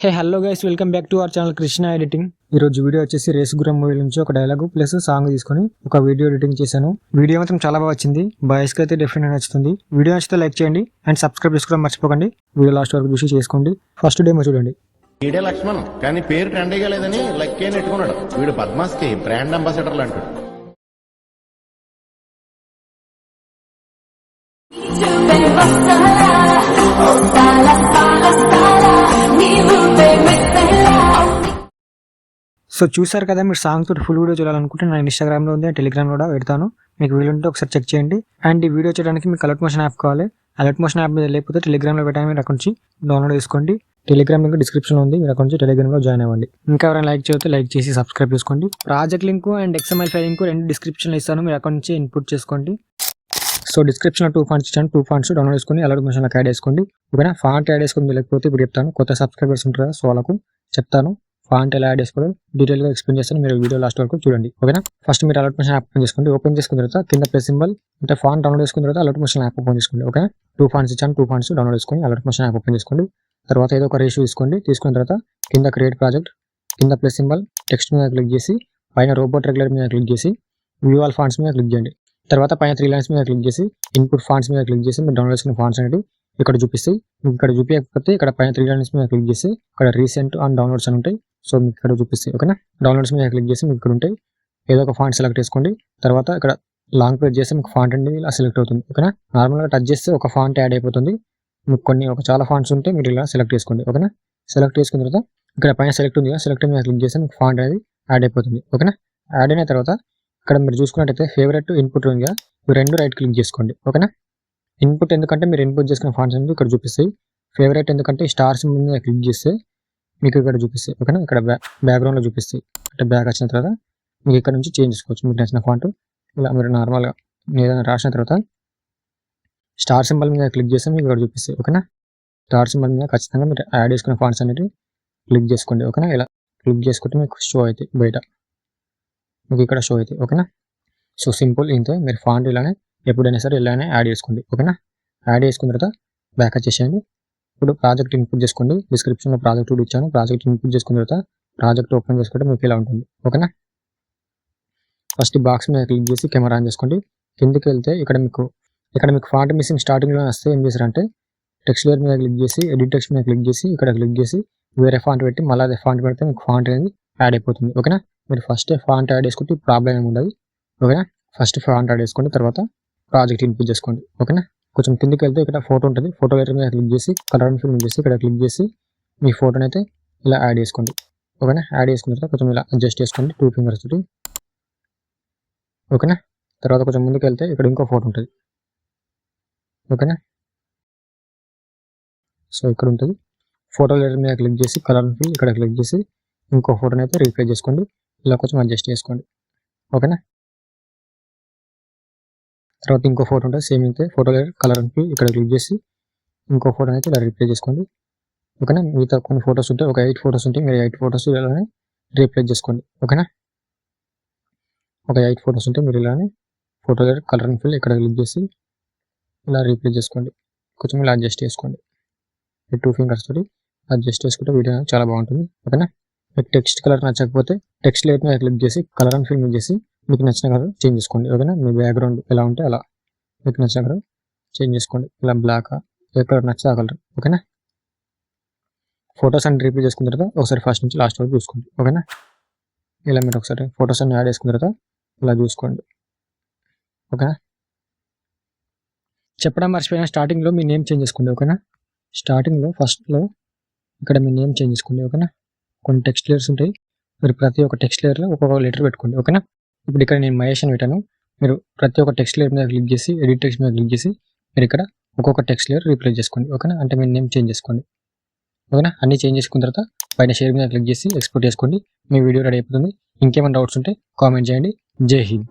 Hey hello guys, welcome back to our channel Krishna editing. ఈ రోజు video వచ్చేసి race Guram movie నుంచి ఒక డైలాగ్ ప్లస్ సాంగ్ తీసుకొని ఒక వీడియో ఎడిటింగ్ చేశాను. వీడియో మాత్రం చాలా బాగా వచ్చింది. బాయ్స్ కి అయితే డెఫినెట్ నచ్చుతుంది. వీడియో నచ్చితే లైక్ చేయండి అండ్ సబ్స్క్రైబ్ చేసుకోవడం మర్చిపోకండి. వీడియో లాస్ట్ వరకు చూసి చేసుకోండి. ఫస్ట్ డేమో చూడండి. ఈడే లక్ష్మణ్ కానీ పేరు ట్రెండ్ అయ్యలేదని లక్కే నెట్టుకున్నాడు. వీడు పద్మాస్ కి బ్రాండ్ అంబాసిడర్లు అంటాడు. సో చూసారు కదా, మీరు సాంగ్ తోటి ఫుల్ వీడియో చూడాలనుకుంటే నా ఇన్స్టాగ్రామ్లో ఉంది, టెలిగ్రామ్ కూడా పెడతాను. మీకు వీలుంటే ఒకసారి చెక్ చేయండి. అండ్ ఈ వీడియో చేయడానికి మీకు అలర్ట్ మోషన్ యాప్ కావాలి. అలర్ట్ మోషన్ యాప్ మీద లేకపోతే టెలిగ్రామ్లో పెట్టాలని మీరు అక్కడ నుంచి డౌన్లోడ్ చేసుకోండి. టెలిగ్రామ్ లింక్ డిస్క్రిప్షన్లో ఉంది, మీరు అక్కడ నుంచి టెలిగ్రామ్లో జాయిన్ అవ్వండి. ఇంకా ఎవరైనా లైక్ చేస్తే లైక్ చేసి సబ్స్క్రైబ్ చేసుకోండి. Project link and XML file link రెండు డిస్క్రిప్షన్లో ఇస్తాను, మీరు అక్కడ నుంచి ఇన్పుట్ చేసుకోండి. సో డిస్క్రిప్షన్లో 2 ఫాంట్స్ ఇచ్చాను, 2 ఫాంట్స్ డౌన్లోడ్ చేసుకొని అలర్ట్ మోషన్లోకి యాడ్ చేసుకోండి. ఓకేనా, ఫాంట్ యాడ్ చేసుకుని లేకపోతే ఇప్పుడు చెప్తాను. కొత్త సబ్స్క్రైబర్స్ ఉంటారు, సో వాళ్ళకు చెప్తాను ఫాంట్ ఎలా యాడ్ చేసుకోవడం డీటెయిల్గా ఎక్స్ప్లెయిన్ చేస్తాను. మీరు వీడియో లాస్ట్ వరకు చూడండి. ఓకేనా, ఫస్ట్ మీరు అలర్ట్ మోషన్ యాప్ ఓపెన్ చేసుకోండి. ఓపెన్ చేసుకున్న తర్వాత కింద ప్లస్ సింబల్ అంటే ఫాంట్ డౌన్లోడ్ చేసుకున్న తర్వాత అలర్ట్ మోషన్ యాప్ ఓపెన్ చేసుకోండి. ఓకేనా, 2 ఫాంట్స్ ఇచ్చాను, 2 ఫాంట్స్ డౌన్లోడ్ చేసుకొని అలర్ట్ మోషన్ యాప్ ఓపెన్ చేసుకోండి. తర్వాత ఏదో ఒక రేషియో తీసుకోండి. తీసుకున్న తర్వాత కింద క్రియేట్ ప్రాజెక్ట్ కింద ప్లస్ సింబల్ టెక్స్ట్ మీద క్లిక్ చేసి పైన రోబోట్ రెగ్యులర్ మీద క్లిక్ చేసి వ్యూ ఆల్ ఫాంట్స్ మీద క్లిక్ చేయండి. తర్వాత పైన 3 లైన్స్ మీద క్లిక్ చేసి ఇన్పుట్ ఫాంట్స్ మీద క్లిక్ చేసి మీరు డౌన్లోడ్ చేసుకున్న ఫాంట్స్ అనేది ఇక్కడ చూపిస్తాయి. మీకు ఇక్కడ చూపించకపోతే ఇక్కడ పైన 3 లైన్స్ మీద క్లిక్ చేసి ఇక్కడ రీసెంట్ అండ్ డౌన్లోడ్స్ అని ఉంటాయి. సో మీకు ఇక్కడ చూపిస్తాయి. ఓకేనా, డౌన్లోడ్స్ మీద క్లిక్ చేసి మీకు ఇక్కడ ఉంటాయి. ఏదో ఒక ఫాంట్ సెలెక్ట్ చేసుకోండి. తర్వాత ఇక్కడ లాంగ్ ప్రెస్ చేస్తే మీకు ఫాంట్ అనేది ఇలా సెలెక్ట్ అవుతుంది. ఓకేనా, నార్మల్గా టచ్ చేస్తే ఒక ఫాంట్ యాడ్ అయిపోతుంది. మీకు ఒక చాలా ఫాంట్స్ ఉంటే మీరు ఇలా సెలెక్ట్ చేసుకోండి. ఓకేనా, సెలెక్ట్ చేసుకున్న తర్వాత ఇక్కడ పైన సెలెక్ట్ ఉంది, సెలెక్ట్ మీద క్లిక్ చేస్తే మీకు ఫాంట్ అనేది యాడ్ అయిపోతుంది. ఓకేనా, యాడ్ అయిన తర్వాత ఇక్కడ మీరు చూసుకున్నట్టయితే ఫేవరెట్ ఇన్పుట్ ఉంది, మీరు రెండు రైట్ క్లిక్ చేసుకోండి. ఓకేనా, ఇన్పుట్ ఎందుకంటే మీరు ఇన్పుట్ చేసుకున్న ఫాంట్స్ అనేది ఇక్కడ చూపిస్తాయి. ఫేవరెట్ ఎందుకంటే స్టార్స్ మీద క్లిక్ చేస్తే మీకు ఇక్కడ చూపిస్తాయి. ఓకేనా, ఇక్కడ బ్యాక్గ్రౌండ్లో చూపిస్తాయి. అంటే బ్యాక్ వచ్చిన తర్వాత మీకు ఇక్కడ నుంచి చేంజ్ చేసుకోవచ్చు మీకు నచ్చిన ఫాంట్. ఇలా మీరు నార్మల్గా ఏదైనా రాసిన తర్వాత స్టార్ సింబల్ మీద క్లిక్ చేస్తే మీకు ఇక్కడ చూపిస్తాయి. ఓకేనా, స్టార్ సింబల్ మీద ఖచ్చితంగా మీరు యాడ్ చేసుకున్న ఫాంట్స్ అనేది క్లిక్ చేసుకోండి. ఓకేనా, ఇలా క్లిక్ చేసుకుంటే మీకు షో అవుతాయి, బయట మీకు ఇక్కడ షో అవుతాయి. ఓకేనా, సో సింపుల్ ఇంతే. మీరు ఫాంట్ ఇలానే ఎప్పుడైనా సరే ఇలానే యాడ్ చేసుకోండి. ఓకేనా, యాడ్ చేసుకున్న తర్వాత బ్యాక్ వచ్చేసేయండి. ఇప్పుడు ప్రాజెక్ట్ ఇన్పుట్ చేసుకోండి. డిస్క్రిప్షన్లో ప్రాజెక్ట్ కూడా ఇచ్చాను. ప్రాజెక్ట్ ఇన్పుట్ చేసుకున్న తర్వాత ప్రాజెక్ట్ ఓపెన్ చేసుకుంటే మీకు ఇలా ఉంటుంది. ఓకేనా, ఫస్ట్ బాక్స్ మీద క్లిక్ చేసి కెమెరా ఆన్ చేసుకోండి. కిందికి వెళ్తే ఇక్కడ మీకు ఫాంట్ మిస్సింగ్ స్టార్టింగ్లో వస్తే ఏం చేశారంటే టెక్స్ట్ లేయర్ మీద క్లిక్ చేసి ఎడిట్ టెక్స్ట్ మీద క్లిక్ చేసి ఇక్కడ క్లిక్ చేసి వేరే ఫాంట్ పెట్టి మళ్ళీ అదే ఫాంట్ పెడితే మీకు ఫాంట్ అనేది యాడ్ అయిపోతుంది. ఓకేనా, మీరు ఫస్ట్ ఫాంట్ యాడ్ చేసుకుంటే ప్రాబ్లం ఏమి ఉండదు. ఓకేనా, ఫస్ట్ ఫాంట్ యాడ్ చేసుకోండి, తర్వాత ప్రాజెక్ట్ ఇన్పుట్ చేసుకోండి. ఓకేనా, కొంచెం కిందికి వెళ్తే ఇక్కడ ఫోటో ఉంటుంది. ఫోటో లేటర్ మీద క్లిక్ చేసి కలర్ అండ్ ఫిల్ చేసి ఇక్కడ క్లిక్ చేసి మీ ఫోటోని అయితే ఇలా యాడ్ చేసుకోండి. ఓకేనా, యాడ్ చేసుకున్న తర్వాత కొంచెం ఇలా అడ్జస్ట్ చేసుకోండి 2 ఫింగర్స్ తోటి. ఓకేనా, తర్వాత కొంచెం ముందుకు వెళ్తే ఇక్కడ ఇంకో ఫోటో ఉంటుంది. ఓకేనా, సో ఇక్కడ ఉంటుంది. ఫోటో లేటర్ మీద క్లిక్ చేసి కలర్ అండ్ ఫిల్ ఇక్కడ క్లిక్ చేసి ఇంకో ఫోటోని అయితే రీప్లేస్ చేసుకోండి. ఇలా కొంచెం అడ్జస్ట్ చేసుకోండి. ఓకేనా, తర్వాత ఇంకో ఫోటో ఉంటుంది సేమ్ అయితే photo later colour and fill ఇక్కడ క్లిక్ చేసి ఇంకో ఫోటోని అయితే ఇలా రీప్లేస్ చేసుకోండి. ఓకేనా, మిగతా కొన్ని ఫోటోస్ ఉంటాయి, ఒక 8 ఫోటోస్ ఉంటాయి. మీరు 8 ఫోటోస్ ఇలానే రీప్లేస్ చేసుకోండి. ఓకేనా, ఒక 8 ఫోటోస్ ఉంటే మీరు ఇలానే photo later colour and fill ఇక్కడ క్లిక్ చేసి ఇలా రీప్లేస్ చేసుకోండి. కొంచెం ఇలా అడ్జస్ట్ చేసుకోండి. 2 ఫింగర్స్ తోటి అడ్జస్ట్ చేసుకుంటే వీడియో చాలా బాగుంటుంది. ఓకేనా, మీకు టెక్స్ట్ కలర్ నచ్చకపోతే టెక్స్ట్ లేయర్ మీద క్లిక్ చేసి కలర్ అండ్ ఫిల్ చేసి మీకు నచ్చిన కలర్ చేంజ్ చేసుకోండి. ఓకేనా, మీ బ్యాక్గ్రౌండ్ ఎలా ఉంటే అలా మీకు నచ్చిన కలర్ చేంజ్ చేసుకోండి. ఇలా బ్లాక్ ఏ కలర్ నచ్చితే ఆ కలర్. ఓకేనా, ఫొటోస్ అన్ని రీప్లేస్ చేసుకున్న తర్వాత ఒకసారి ఫస్ట్ నుంచి లాస్ట్ వరకు చూసుకోండి. ఓకేనా, ఇలా మీరు ఒకసారి ఫొటోస్ అన్ని యాడ్ చేసుకున్న తర్వాత ఇలా చూసుకోండి. ఓకేనా, చెప్పడం మర్చిపోయిన స్టార్టింగ్లో మీ నేమ్ చేంజ్ చేసుకోండి. ఓకేనా, స్టార్టింగ్లో ఫస్ట్లో ఇక్కడ మీ నేమ్ చేంజ్ చేసుకోండి. ఓకేనా, కొన్ని టెక్స్ట్ లేయర్స్ ఉంటాయి, మీరు ప్రతి ఒక్క టెక్స్ట్ లేయర్లో ఒక్కొక్క లెటర్ పెట్టుకోండి. ఓకేనా, ఇప్పుడు ఇక్కడ నేను మహేష్ అని పెట్టాను. మీరు ప్రతి ఒక్క టెక్స్ట్ లేయర్ మీద క్లిక్ చేసి ఎడిట్ టెక్స్ట్ మీద క్లిక్ చేసి మీరు ఇక్కడ ఒక్కొక్క టెక్స్ట్ లేయర్ రీప్లేస్ చేసుకోండి. ఓకేనా, అంటే మీ నేమ్ చేంజ్ చేసుకోండి. ఓకేనా, అన్ని చేంజ్ చేసుకున్న తర్వాత పైన షేర్ మీద క్లిక్ చేసి ఎక్స్పోర్ట్ చేసుకోండి. మీ వీడియో రెడీ అయిపోతుంది. ఇంకేమైనా డౌట్స్ ఉంటే కామెంట్ చేయండి. జై హింద్.